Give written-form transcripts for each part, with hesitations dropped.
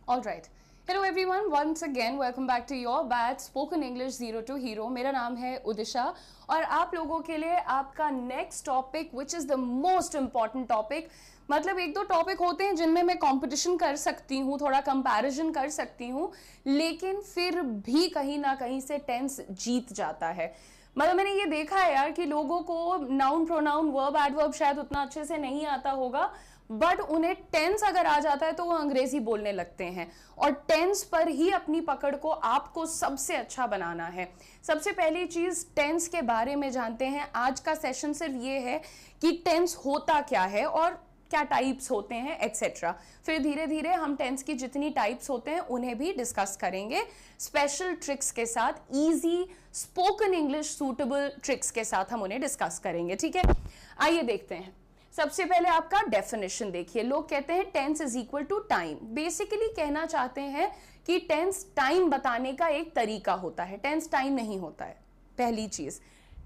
All right. Hello everyone, once again welcome back to your batch Spoken English Zero to Hero. मेरा नाम है उदिशा और आप लोगों के लिए आपका next topic which is the most important topic. मतलब एक दो टॉपिक होते हैं जिनमें मैं कंपटीशन कर सकती हूँ, थोड़ा कंपैरिजन कर सकती हूँ, लेकिन फिर भी कहीं ना कहीं से टेंस जीत जाता है. मतलब मैंने ये देखा है यार कि लोगों को नाउन प्रोनाउन वर्ब एडवर्ब शायद उतना अच्छे से नहीं आता होगा, बट उन्हें टेंस अगर आ जाता है तो वो अंग्रेजी बोलने लगते हैं. और टेंस पर ही अपनी पकड़ को आपको सबसे अच्छा बनाना है. सबसे पहली चीज टेंस के बारे में जानते हैं. आज का सेशन सिर्फ ये है कि टेंस होता क्या है और क्या टाइप्स होते हैं एक्सेट्रा. फिर धीरे धीरे हम टेंस की जितनी टाइप्स होते हैं उन्हें भी डिस्कस करेंगे स्पेशल ट्रिक्स के साथ. Easy spoken English suitable tricks के साथ हम उन्हें डिस्कस करेंगे. ठीक है, आइए देखते हैं. सबसे पहले आपका डेफिनेशन देखिए. लोग कहते हैं tense is equal to time. Basically कहना चाहते हैं कि टेंस टाइम बताने का एक तरीका होता है. टेंस टाइम नहीं होता है. पहली चीज,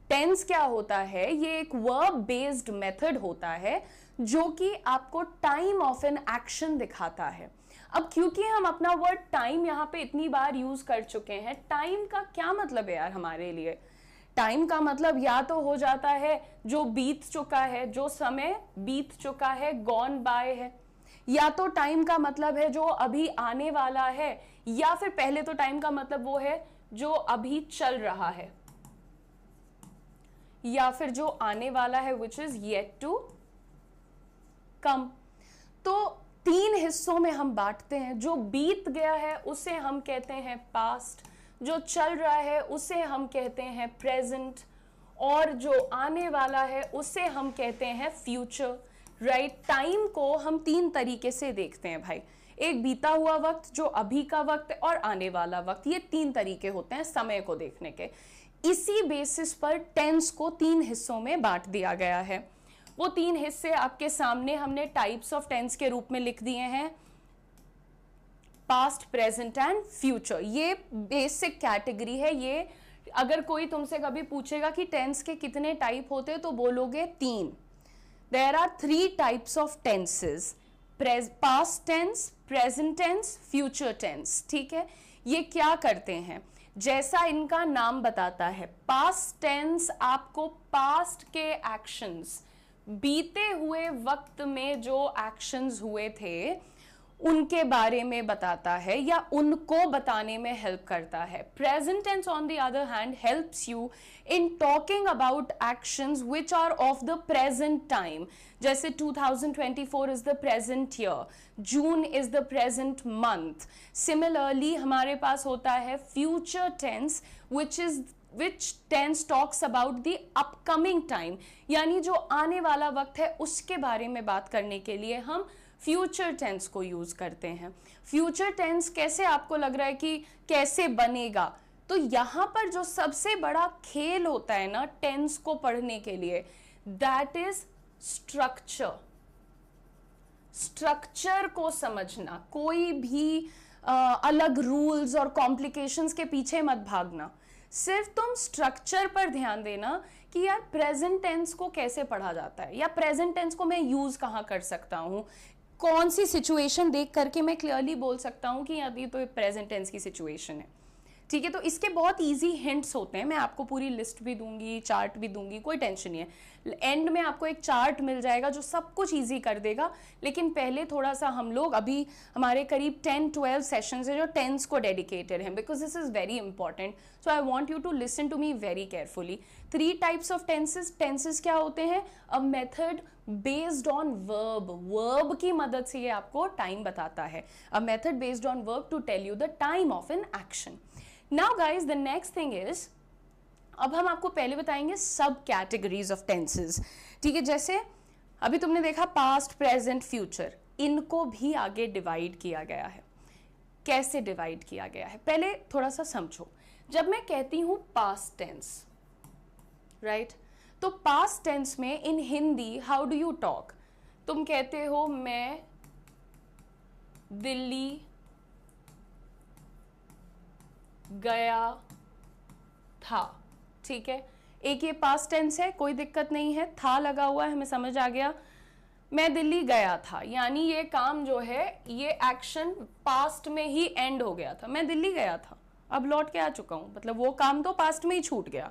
टेंस क्या होता है? ये एक वर्ब बेस्ड मेथड होता है जो कि आपको टाइम ऑफ एन एक्शन दिखाता है. अब क्योंकि हम अपना वर्ड टाइम यहां पे इतनी बार यूज कर चुके हैं, टाइम का क्या मतलब है यार हमारे लिए? टाइम का मतलब या तो हो जाता है जो बीत चुका है, जो समय बीत चुका है, गॉन बाय है, या तो टाइम का मतलब है जो अभी आने वाला है, या फिर पहले तो टाइम का मतलब वो है जो अभी चल रहा है, या फिर जो आने वाला है which is yet to come. तो तीन हिस्सों में हम बांटते हैं. जो बीत गया है उसे हम कहते हैं पास्ट, जो चल रहा है उसे हम कहते हैं प्रेजेंट, और जो आने वाला है उसे हम कहते हैं फ्यूचर. राइट? टाइम को हम तीन तरीके से देखते हैं भाई. एक बीता हुआ वक्त, जो अभी का वक्त, और आने वाला वक्त. ये तीन तरीके होते हैं समय को देखने के. इसी बेसिस पर टेंस को तीन हिस्सों में बांट दिया गया है. वो तीन हिस्से आपके सामने हमने टाइप्स ऑफ टेंस के रूप में लिख दिए हैं. Past, present and future. ये बेसिक कैटेगरी है. ये अगर कोई तुमसे कभी पूछेगा कि टेंस के कितने टाइप होते हैं तो बोलोगे तीन. There are three types of tenses: past tense, present tense, future tense. ठीक है, ये क्या करते हैं? जैसा इनका नाम बताता है, पास्ट टेंस आपको पास्ट के एक्शंस, बीते हुए वक्त में जो एक्शंस हुए थे उनके बारे में बताता है या उनको बताने में हेल्प करता है. Present tense on the other hand helps you in talking about actions which are of the present time. जैसे 2024 is the present year, June is the present month. Similarly हमारे पास होता है future tense which tense talks about the upcoming time, यानी जो आने वाला वक्त है उसके बारे में बात करने के लिए हम फ्यूचर टेंस को यूज करते हैं. फ्यूचर टेंस कैसे आपको लग रहा है कि कैसे बनेगा? तो यहां पर जो सबसे बड़ा खेल होता है ना टेंस को पढ़ने के लिए, दैट इज स्ट्रक्चर. स्ट्रक्चर को समझना. कोई भी अलग रूल्स और कॉम्प्लिकेशंस के पीछे मत भागना. सिर्फ तुम स्ट्रक्चर पर ध्यान देना कि यार प्रेजेंट टेंस को कैसे पढ़ा जाता है, या प्रेजेंट टेंस को मैं यूज कहां कर सकता हूं, कौन सी सिचुएशन देख करके मैं क्लियरली बोल सकता हूं कि यदि तो प्रेजेंट टेंस की सिचुएशन है. ठीक है, तो इसके बहुत इजी हिंट्स होते हैं. मैं आपको पूरी लिस्ट भी दूंगी, चार्ट भी दूंगी, कोई टेंशन नहीं है. एंड में आपको एक चार्ट मिल जाएगा जो सब कुछ इजी कर देगा. लेकिन पहले थोड़ा सा हम लोग, अभी हमारे करीब 10-12 सेशंस है जो टेंस को डेडिकेटेड हैं, because this is very important. So I want you to listen to me very carefully. Three types of tenses. Tenses क्या होते हैं? A method based on verb. Verb की मदद से ये आपको टाइम बताता है. A method based on verb to tell you the time of an action. Now guys, the next thing is, अब हम आपको पहले बताएंगे सब कैटेगरीज ऑफ टेंसेस. ठीक है, जैसे अभी तुमने देखा पास्ट, प्रेजेंट, फ्यूचर, इनको भी आगे डिवाइड किया गया है. कैसे डिवाइड किया गया है पहले थोड़ा सा समझो. जब मैं कहती हूं पास्ट टेंस, राइट, तो पास्ट टेंस में in Hindi how do you talk? तुम कहते हो मैं दिल्ली गया था. ठीक है, एक ये पास्ट टेंस है, कोई दिक्कत नहीं है, था लगा हुआ है, हमें समझ आ गया. मैं दिल्ली गया था, यानी ये काम जो है ये एक्शन पास्ट में ही एंड हो गया था। मैं दिल्ली गया था, अब लौट के आ चुका हूं, मतलब वो काम तो पास्ट में ही छूट गया।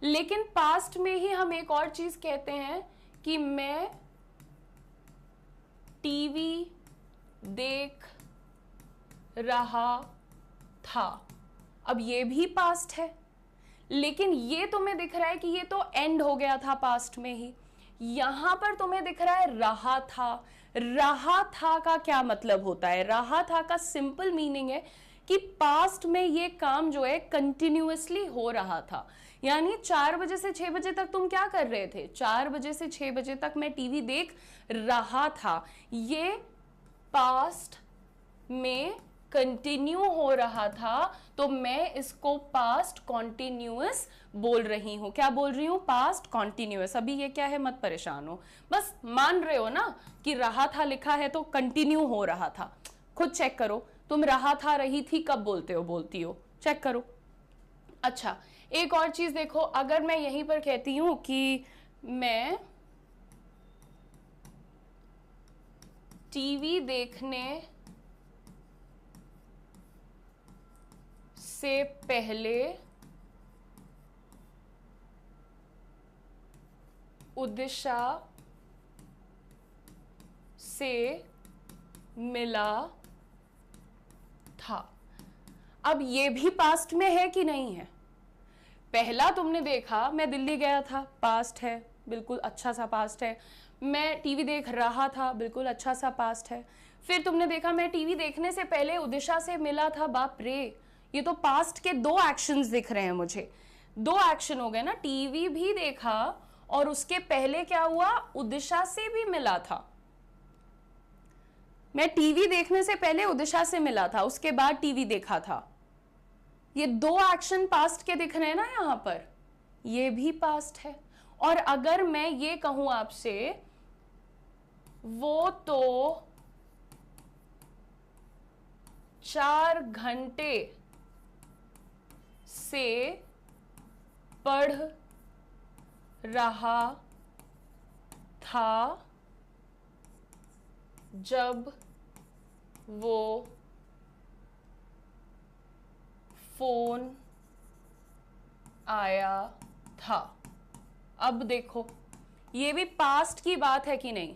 लेकिन पास्ट में ही हम एक और चीज कहते हैं कि मैं टीवी देख रहा था। अब ये भी पास्ट है, लेकिन ये तुम्हें दिख रहा है कि ये तो एंड हो गया था पास्ट में ही। यहां पर तुम्हें दिख रहा है रहा था। रहा था का क्या मतलब होता है? रहा था का सिंपल मीनिंग है कि पास्ट में ये काम जो है कंटिन्यूअसली हो रहा था। यानी 4 बजे से 6 बजे तक तुम क्या कर रहे थे? 4 बजे से 6 बजे तक मैं टीवी देख रहा था। ये पास्ट में कंटिन्यू हो रहा था, तो मैं इसको पास्ट कॉन्टिन्यूअस बोल रही हूं। क्या बोल रही हूं? Past continuous. अभी ये क्या है, मत परेशान हो, बस मान रहे हो ना कि रहा था लिखा है तो कंटिन्यू हो रहा था। खुद चेक करो, तुम रहा था रही थी कब बोलते हो, बोलती हो, चेक करो। अच्छा, एक और चीज देखो, अगर मैं यहीं पर कहती हूं कि मैं टीवी देखने से पहले उदिशा से मिला था। अब ये भी पास्ट में है कि नहीं है? पहला तुमने देखा मैं दिल्ली गया था, पास्ट है, बिल्कुल अच्छा सा पास्ट है। मैं टीवी देख रहा था, बिल्कुल अच्छा सा पास्ट है। फिर तुमने देखा मैं टीवी देखने से पहले उदिशा से मिला था। बाप रे, ये तो पास्ट के 2 एक्शंस दिख रहे हैं मुझे। 2 एक्शन हो गए ना, टीवी भी देखा और उसके पहले क्या हुआ, उदिशा से भी मिला था। मैं टीवी देखने से पहले उदिशा से मिला था, उसके बाद टीवी देखा था। ये 2 एक्शन पास्ट के दिख रहे हैं ना यहां पर, ये भी पास्ट है। और अगर मैं ये कहूं आपसे, वो तो 4 घंटे से पढ़ रहा था जब वो फोन आया था। अब देखो, ये भी पास्ट की बात है कि नहीं?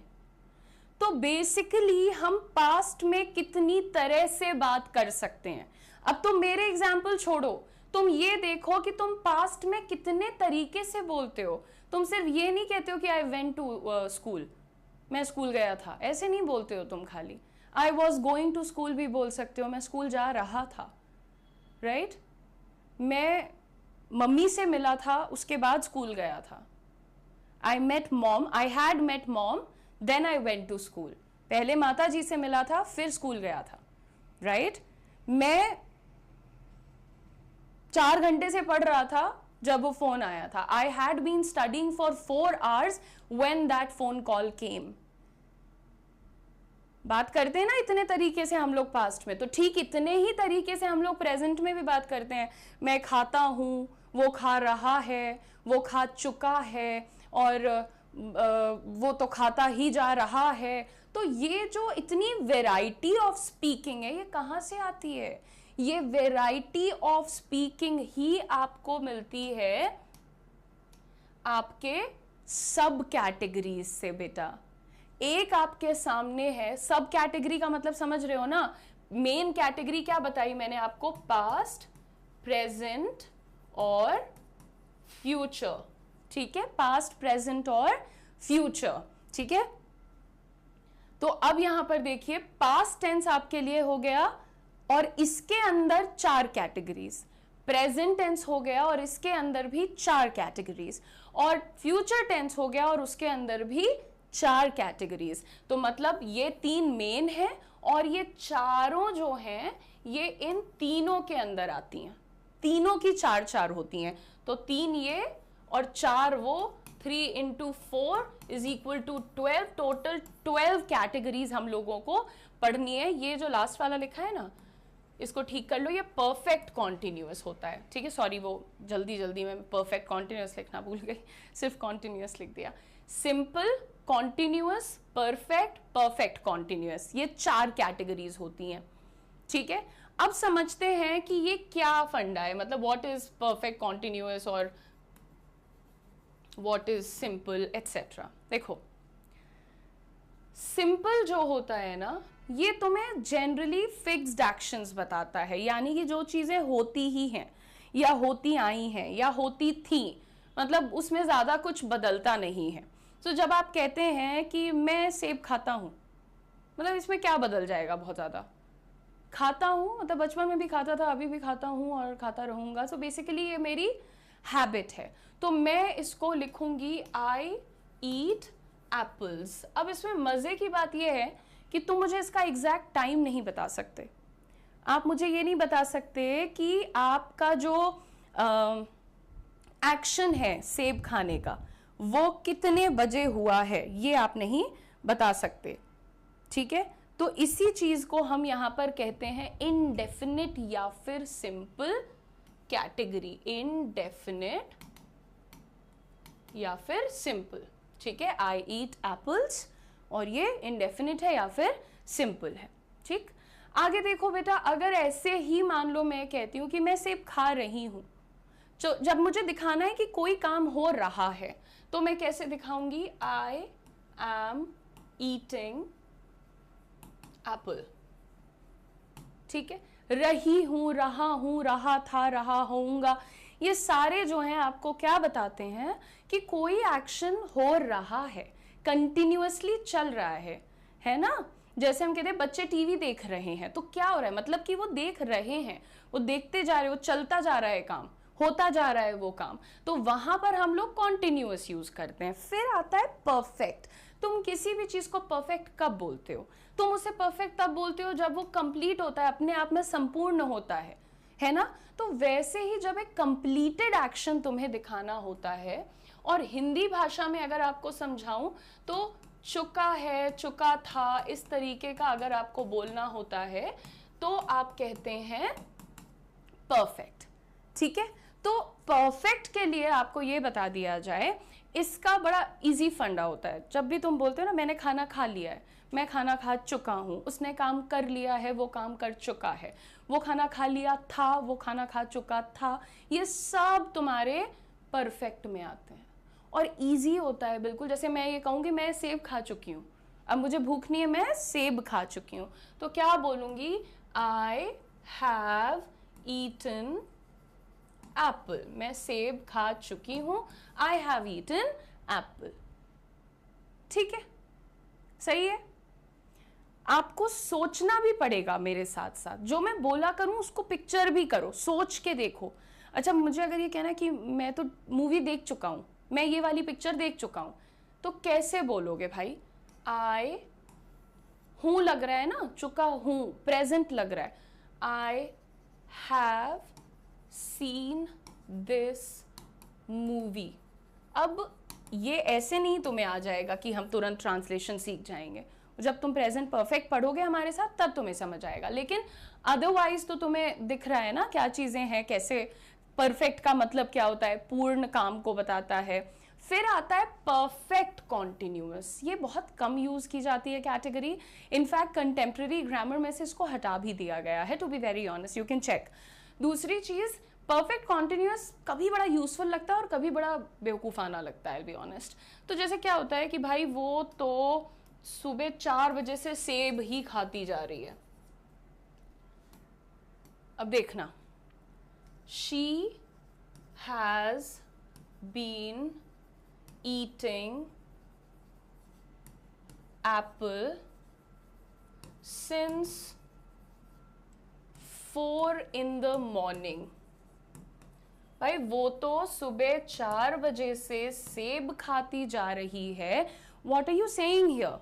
तो बेसिकली हम पास्ट में कितनी तरह से बात कर सकते हैं। अब तुम मेरे एग्जाम्पल छोड़ो, तुम ये देखो कि तुम पास्ट में कितने तरीके से बोलते हो। तुम सिर्फ ये नहीं कहते हो कि आई वेंट टू स्कूल, मैं स्कूल गया था, ऐसे नहीं बोलते हो तुम। खाली I was going to school भी बोल सकते हो, मैं स्कूल जा रहा था, राइट? मैं मम्मी से मिला था, उसके बाद स्कूल गया था। I met mom, I had met mom, then I went to school. पहले माता जी से मिला था, फिर स्कूल गया था, राइट? मैं 4 घंटे से पढ़ रहा था जब वो फोन आया था। I had been studying for 4 hours when that phone call came. बात करते हैं ना इतने तरीके से हम लोग पास्ट में, तो ठीक इतने ही तरीके से हम लोग प्रेजेंट में भी बात करते हैं। मैं खाता हूं, वो खा रहा है, वो खा चुका है, और वो तो खाता ही जा रहा है। तो ये जो इतनी वैरायटी ऑफ स्पीकिंग है, ये कहाँ से आती है? ये वैरायटी ऑफ स्पीकिंग ही आपको मिलती है आपके सब कैटेगरीज से बेटा। एक आपके सामने है, सब कैटेगरी का मतलब समझ रहे हो ना? मेन कैटेगरी क्या बताई मैंने आपको? पास्ट, प्रेजेंट और फ्यूचर, ठीक है? पास्ट, प्रेजेंट और फ्यूचर, ठीक है? तो अब यहां पर देखिए, पास्ट टेंस आपके लिए हो गया और इसके अंदर 4 कैटेगरीज, प्रेजेंट टेंस हो गया और इसके अंदर भी 4 कैटेगरीज, और फ्यूचर टेंस हो गया और उसके अंदर भी 4 कैटेगरीज। तो मतलब ये 3 मेन है और ये चारों जो हैं ये इन तीनों के अंदर आती हैं। तीनों की 4 होती हैं, तो 3 ये और 4 वो, 3 into 4 is equal to 12। Total 12 categories हम लोगों को पढ़नी है। ये जो लास्ट वाला लिखा है ना, इसको ठीक कर लो, ये परफेक्ट कॉन्टिन्यूअस होता है, ठीक है? सॉरी, वो जल्दी में परफेक्ट कॉन्टिन्यूअस लिखना भूल गई, सिर्फ कॉन्टिन्यूअस लिख दिया। Simple, continuous, perfect, perfect continuous, ये 4 कैटेगरीज होती हैं, ठीक है। अब समझते हैं कि ये क्या फंडा है, मतलब व्हाट इज परफेक्ट कॉन्टिन्यूअस और व्हाट इज सिंपल एटसेट्रा। देखो, सिंपल जो होता है ना, ये तुम्हें जनरली फिक्स्ड एक्शंस बताता है, यानी कि जो चीजें होती ही हैं या होती आई हैं या होती थी, मतलब उसमें ज्यादा कुछ बदलता नहीं है। तो जब आप कहते हैं कि मैं सेब खाता हूं, मतलब इसमें क्या बदल जाएगा, बहुत ज्यादा खाता हूं, मतलब बचपन में भी खाता था, अभी भी खाता हूं और खाता रहूंगा। सो बेसिकली ये मेरी हैबिट है, तो मैं इसको लिखूंगी आई ईट एप्पल्स। अब इसमें मजे की बात यह है कि तुम मुझे इसका एग्जैक्ट टाइम नहीं बता सकते। आप मुझे ये नहीं बता सकते कि आपका जो एक्शन है सेब खाने का वो कितने बजे हुआ है, ये आप नहीं बता सकते, ठीक है। तो इसी चीज को हम यहां पर कहते हैं इनडेफिनिट या फिर सिंपल कैटेगरी, इनडेफिनिट या फिर सिंपल, ठीक है। आई ईट एप्पल्स और ये इनडेफिनिट है या फिर सिंपल है, ठीक। आगे देखो बेटा, अगर ऐसे ही मान लो मैं कहती हूं कि मैं सेब खा रही हूं, तो जब मुझे दिखाना है कि कोई काम हो रहा है तो मैं कैसे दिखाऊंगी, आई एम ईटिंग एप्पल, ठीक है। रही हूं, रहा हूं, रहा था, रहा होऊंगा, ये सारे जो हैं आपको क्या बताते हैं कि कोई एक्शन हो रहा है, कंटिन्यूअसली चल रहा है ना। जैसे हम कहते हैं बच्चे टीवी देख रहे हैं, तो क्या हो रहा है, मतलब कि वो देख रहे हैं, वो देखते जा रहे हैं, वो चलता जा रहा है काम, होता जा रहा है वो काम, तो वहां पर हम लोग कॉन्टिन्यूअस यूज करते हैं। फिर आता है परफेक्ट। तुम किसी भी चीज को परफेक्ट कब बोलते हो, तुम उसे परफेक्ट तब बोलते हो जब वो कंप्लीट होता है, अपने आप में संपूर्ण होता है ना। तो वैसे ही जब एक कंप्लीटेड एक्शन तुम्हें दिखाना होता है, और हिंदी भाषा में अगर आपको समझाऊं तो चुका है, चुका था, इस तरीके का अगर आपको बोलना होता है तो आप कहते हैं परफेक्ट, ठीक है। तो परफेक्ट के लिए आपको ये बता दिया जाए, इसका बड़ा इजी फंडा होता है। जब भी तुम बोलते हो ना मैंने खाना खा लिया है, मैं खाना खा चुका हूं, उसने काम कर लिया है, वो काम कर चुका है, वो खाना खा लिया था, वो खाना खा चुका था, ये सब तुम्हारे परफेक्ट में आते हैं और इजी होता है बिल्कुल। जैसे मैं ये कहूँ कि मैं सेब खा चुकी हूँ, अब मुझे भूख नहीं है, मैं सेब खा चुकी हूँ, तो क्या बोलूंगी, आई हैव ईटन एप्पल, मैं सेब खा चुकी हूं, आई हैव ईटन एप्पल, ठीक है, सही है। आपको सोचना भी पड़ेगा मेरे साथ साथ, जो मैं बोला करूं उसको पिक्चर भी करो, सोच के देखो। अच्छा, मुझे अगर ये कहना है कि मैं तो मूवी देख चुका हूं, मैं ये वाली पिक्चर देख चुका हूं, तो कैसे बोलोगे भाई, आई हूं लग रहा है ना, चुका हूं, प्रेजेंट लग रहा है, I have seen this movie. अब ये ऐसे नहीं तुम्हें आ जाएगा कि हम तुरंत ट्रांसलेशन सीख जाएंगे, जब तुम प्रेजेंट परफेक्ट पढ़ोगे हमारे साथ तब तुम्हें समझ आएगा, लेकिन अदरवाइज तो तुम्हें दिख रहा है ना क्या चीजें हैं, कैसे परफेक्ट का मतलब क्या होता है, पूर्ण काम को बताता है। फिर आता है परफेक्ट कॉन्टिन्यूअस, ये बहुत कम यूज की जाती है कैटेगरी, इनफैक्ट कंटेम्प्रेरी ग्रामर में से इसको हटा भी दिया गया है, to be very honest, you can check. दूसरी चीज, परफेक्ट कॉन्टिन्यूअस कभी बड़ा यूजफुल लगता है और कभी बड़ा बेवकूफ़ाना लगता है, बी ऑनेस्ट। तो जैसे क्या होता है कि भाई वो तो सुबह 4 बजे से सेब ही खाती जा रही है, अब देखना, she has been eating apple since 4 in the morning। भाई वो तो सुबह 4 बजे से सेब खाती जा रही है। What are you saying here?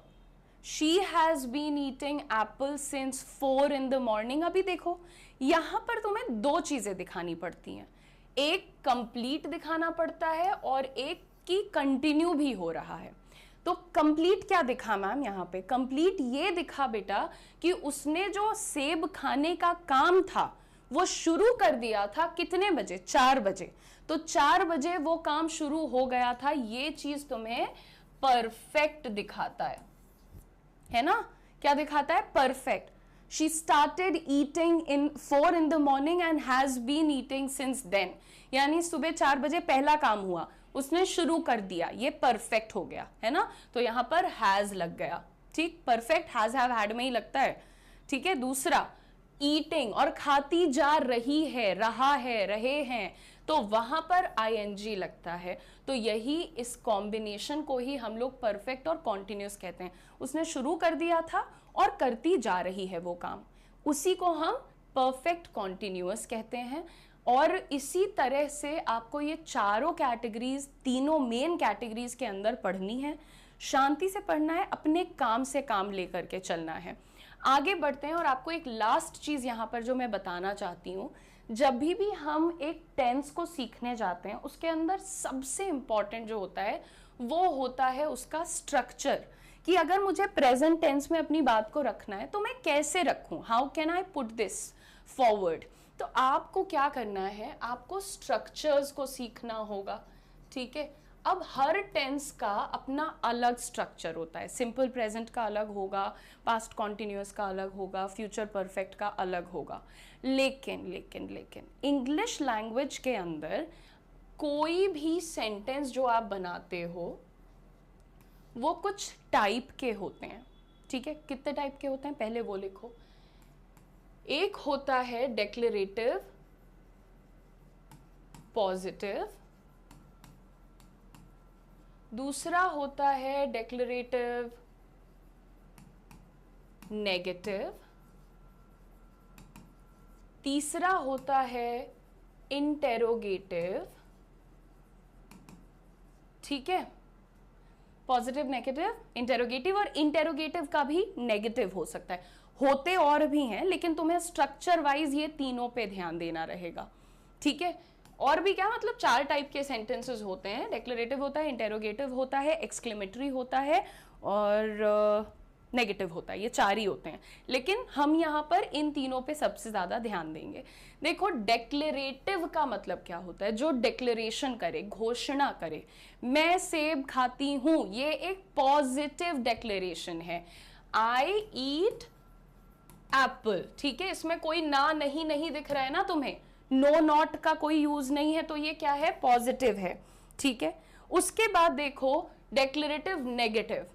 She has been eating apple since 4 in the morning। अभी देखो यहां पर तुम्हें 2 चीजें दिखानी पड़ती हैं, एक कंप्लीट दिखाना पड़ता है और एक की कंटिन्यू भी हो रहा है। तो कंप्लीट क्या दिखा मैम यहाँ पे, कंप्लीट ये दिखा बेटा कि उसने जो सेब खाने का काम था वो शुरू कर दिया था कितने बजे, 4 बजे, तो 4 बजे वो काम शुरू हो गया था, ये चीज तुम्हें परफेक्ट दिखाता है ना? क्या दिखाता है? Perfect. She started eating in 4 in the morning and has been eating since then. यानी सुबह 4 बजे पहला काम हुआ, उसने शुरू कर दिया, ये परफेक्ट हो गया, है ना? तो यहां पर हैज लग गया. ठीक, परफेक्ट हैज हैव हैड में ही लगता है. ठीक है. दूसरा, ईटिंग और खाती जा रही है, रहा है, रहे हैं, तो वहां पर आईएनजी लगता है. तो यही इस कॉम्बिनेशन को ही हम लोग परफेक्ट और कॉन्टिन्यूस कहते हैं. उसने शुरू कर दिया था और करती जा रही है वो काम, उसी को हम परफेक्ट कॉन्टिन्यूअस कहते हैं. और इसी तरह से आपको ये चारों कैटेगरीज, तीनों मेन कैटेगरीज के अंदर पढ़नी है. शांति से पढ़ना है, अपने काम से काम लेकर के चलना है. आगे बढ़ते हैं और आपको एक लास्ट चीज यहां पर जो मैं बताना चाहती हूं, जब भी हम एक टेंस को सीखने जाते हैं, उसके अंदर सबसे इंपॉर्टेंट जो होता है वो होता है उसका स्ट्रक्चर. कि अगर मुझे प्रेजेंट टेंस में अपनी बात को रखना है तो मैं कैसे रखूं, how can I put this forward. तो आपको क्या करना है, आपको स्ट्रक्चर्स को सीखना होगा. ठीक है. अब हर टेंस का अपना अलग स्ट्रक्चर होता है. सिंपल प्रेजेंट का अलग होगा, पास्ट कॉन्टिन्यूअस का अलग होगा, फ्यूचर परफेक्ट का अलग होगा. लेकिन लेकिन लेकिन इंग्लिश लैंग्वेज के अंदर कोई भी सेंटेंस जो आप बनाते हो वो कुछ टाइप के होते हैं. ठीक है. कितने टाइप के होते हैं पहले वो लिखो. एक होता है डेक्लेरेटिव, पॉजिटिव. दूसरा होता है डेक्लेरेटिव नेगेटिव. तीसरा होता है इंटेरोगेटिव. ठीक है. Positive, negative, interrogative. और इंटेरोगेटिव का भी नेगेटिव हो सकता है, होते और भी हैं, लेकिन तुम्हें स्ट्रक्चर वाइज ये तीनों पे ध्यान देना रहेगा. ठीक है. और भी क्या, मतलब 4 टाइप के सेंटेंसेस होते हैं. डेक्लेरेटिव होता है, इंटेरोगेटिव होता है, एक्सक्लेमेटरी होता है और नेगेटिव होता है. ये 4 ही होते हैं, लेकिन हम यहाँ पर इन तीनों पे सबसे ज्यादा ध्यान देंगे. देखो, डेक्लेरेटिव का मतलब क्या होता है? जो डिक्लेरेशन करे, घोषणा करे. मैं सेब खाती हूं, ये एक पॉजिटिव डिक्लेरेशन है. आई ईट एप्पल. ठीक है. इसमें कोई ना नहीं नहीं दिख रहा है ना तुम्हें, नो नॉट का कोई यूज नहीं है, तो ये क्या है? पॉजिटिव है. ठीक है. उसके बाद देखो डेक्लेरेटिव नेगेटिव.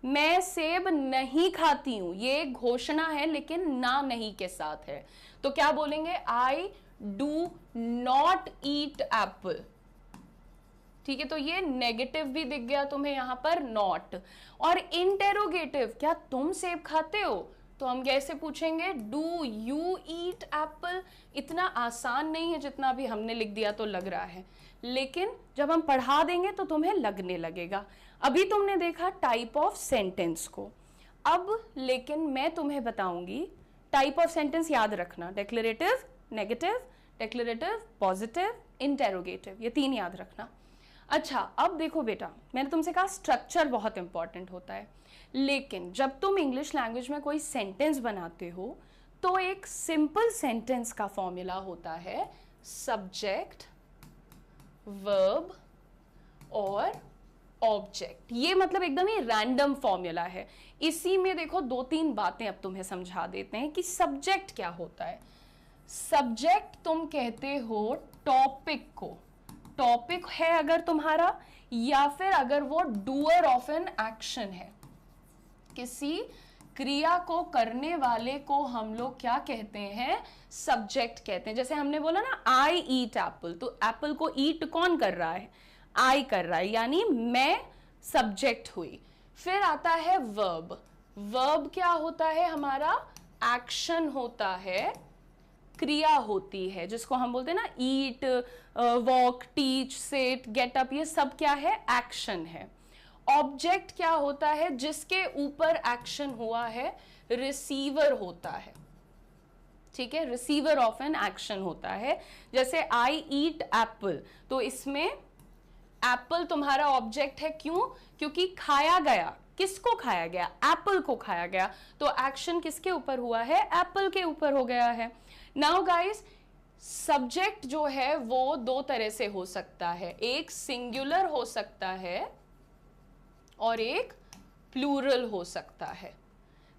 मैं सेब नहीं खाती हूं, ये एक घोषणा है लेकिन ना नहीं के साथ है. तो क्या बोलेंगे? I do not eat Apple. ठीक है. तो ये नेगेटिव भी दिख गया तुम्हें यहां पर, नॉट. और इंटेरोगेटिव, क्या तुम सेब खाते हो? तो हम कैसे पूछेंगे? Do you eat Apple. इतना आसान नहीं है, जितना भी हमने लिख दिया तो लग रहा है, लेकिन जब हम पढ़ा देंगे तो तुम्हें लगने लगेगा. अभी तुमने देखा टाइप ऑफ सेंटेंस को. अब लेकिन मैं तुम्हें बताऊंगी टाइप ऑफ सेंटेंस. याद रखना, declarative negative, declarative positive, interrogative, ये 3 याद रखना. अच्छा, अब देखो बेटा, मैंने तुमसे कहा स्ट्रक्चर बहुत इंपॉर्टेंट होता है, लेकिन जब तुम इंग्लिश लैंग्वेज में कोई सेंटेंस बनाते हो तो एक सिंपल सेंटेंस का फॉर्मूला होता है सब्जेक्ट, वर्ब और ऑब्जेक्ट. ये मतलब एकदम ही रैंडम फॉर्मूला है. इसी में देखो 2-3 बातें अब तुम्हें समझा देते हैं कि सब्जेक्ट क्या होता है. सब्जेक्ट तुम कहते हो टॉपिक को. टॉपिक है अगर तुम्हारा, या फिर अगर वो डूअर ऑफ एन एक्शन है, किसी क्रिया को करने वाले को हम लोग क्या कहते हैं? सब्जेक्ट कहते हैं. जैसे हमने बोला ना आई ईट एप्पल, तो एप्पल को ईट कौन कर रहा है? आई कर रहा है, यानी मैं सब्जेक्ट हुई. फिर आता है वर्ब. वर्ब क्या होता है? हमारा एक्शन होता है, क्रिया होती है, जिसको हम बोलते हैं ना eat, walk, teach, sit, get up, ये सब क्या है? एक्शन है. ऑब्जेक्ट क्या होता है? जिसके ऊपर एक्शन हुआ है, रिसीवर होता है. ठीक है. रिसीवर ऑफ एन एक्शन होता है. जैसे आई ईट एप्पल, तो इसमें एप्पल तुम्हारा ऑब्जेक्ट है. क्यों? क्योंकि खाया गया. किसको खाया गया? एप्पल को खाया गया. तो एक्शन किसके ऊपर हुआ है? एप्पल के ऊपर हो गया है. नाउ गाइस, सब्जेक्ट जो है वो 2 तरह से हो सकता है. एक सिंगुलर हो सकता है और एक प्लूरल हो सकता है।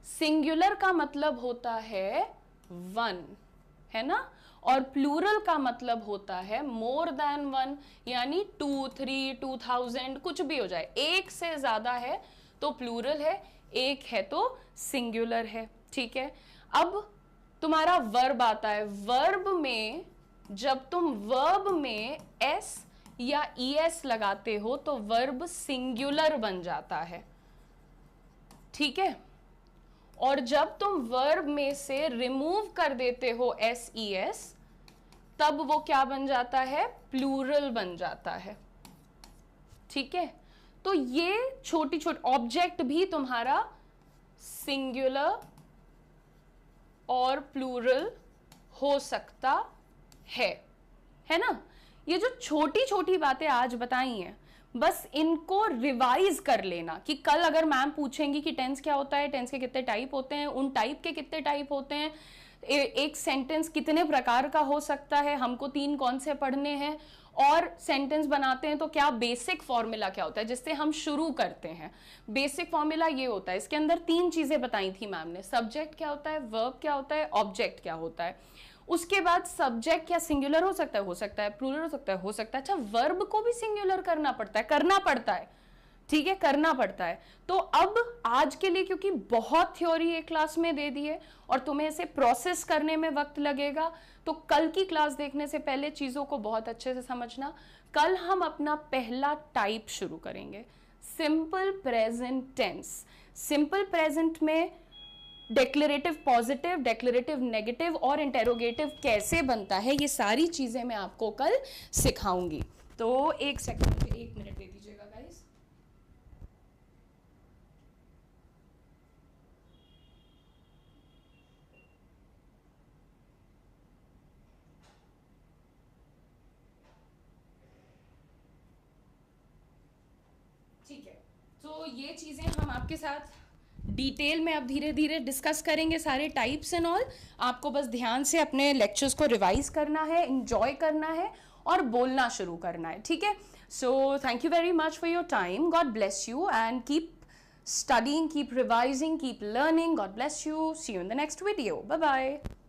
सिंगुलर का मतलब होता है वन, है ना, और प्लूरल का मतलब होता है मोर देन वन, यानी 2, 3, 2000 कुछ भी हो जाए। एक से ज्यादा है तो प्लूरल है, एक है तो सिंगुलर है। ठीक है, अब तुम्हारा वर्ब आता है। वर्ब में जब तुम वर्ब में एस या ईएस लगाते हो तो वर्ब सिंगुलर बन जाता है। ठीक है, और जब तुम वर्ब में से रिमूव कर देते हो एस ई एस, तब वो क्या बन जाता है, प्लूरल बन जाता है। ठीक है, तो ये छोटी छोटी ऑब्जेक्ट भी तुम्हारा सिंगुलर और प्लूरल हो सकता है ना। ये जो छोटी छोटी बातें आज बताई हैं, बस इनको रिवाइज कर लेना कि कल अगर मैम पूछेंगी कि टेंस क्या होता है, टेंस के कितने टाइप होते हैं, उन टाइप के कितने टाइप होते हैं, एक सेंटेंस कितने प्रकार का हो सकता है, हमको 3 कौन से पढ़ने हैं, और सेंटेंस बनाते हैं तो क्या बेसिक फॉर्मूला क्या होता है जिससे हम शुरू करते हैं। बेसिक फॉर्मूला ये होता है, इसके अंदर 3 चीजें बताई थी मैम ने, सब्जेक्ट क्या होता है, वर्ब क्या होता है, ऑब्जेक्ट क्या होता है। उसके बाद सब्जेक्ट क्या सिंगुलर हो सकता है प्लूरल हो सकता है। अच्छा, वर्ब को भी सिंगुलर करना पड़ता है, ठीक है, करना पड़ता है। तो अब आज के लिए, क्योंकि बहुत थ्योरी एक क्लास में दे दी है और तुम्हें इसे प्रोसेस करने में वक्त लगेगा, तो कल की क्लास देखने से पहले चीजों को बहुत अच्छे से समझना। कल हम अपना पहला टाइप शुरू करेंगे, simple present tense. Simple present में डिक्लेरेटिव पॉजिटिव, डिक्लेरेटिव नेगेटिव और इंटेरोगेटिव कैसे बनता है, ये सारी चीजें मैं आपको कल सिखाऊंगी। तो एक सेकंड, 1 मिनट दे दीजिएगा गाइस। ठीक है, तो ये चीजें हम आपके साथ डिटेल में अब धीरे धीरे डिस्कस करेंगे, सारे टाइप्स एंड ऑल। आपको बस ध्यान से अपने लेक्चर्स को रिवाइज करना है, एंजॉय करना है और बोलना शुरू करना है। ठीक है, so thank you very much for your time. God bless you and keep studying, keep revising, keep learning. God bless you. See you in the next video. Bye bye.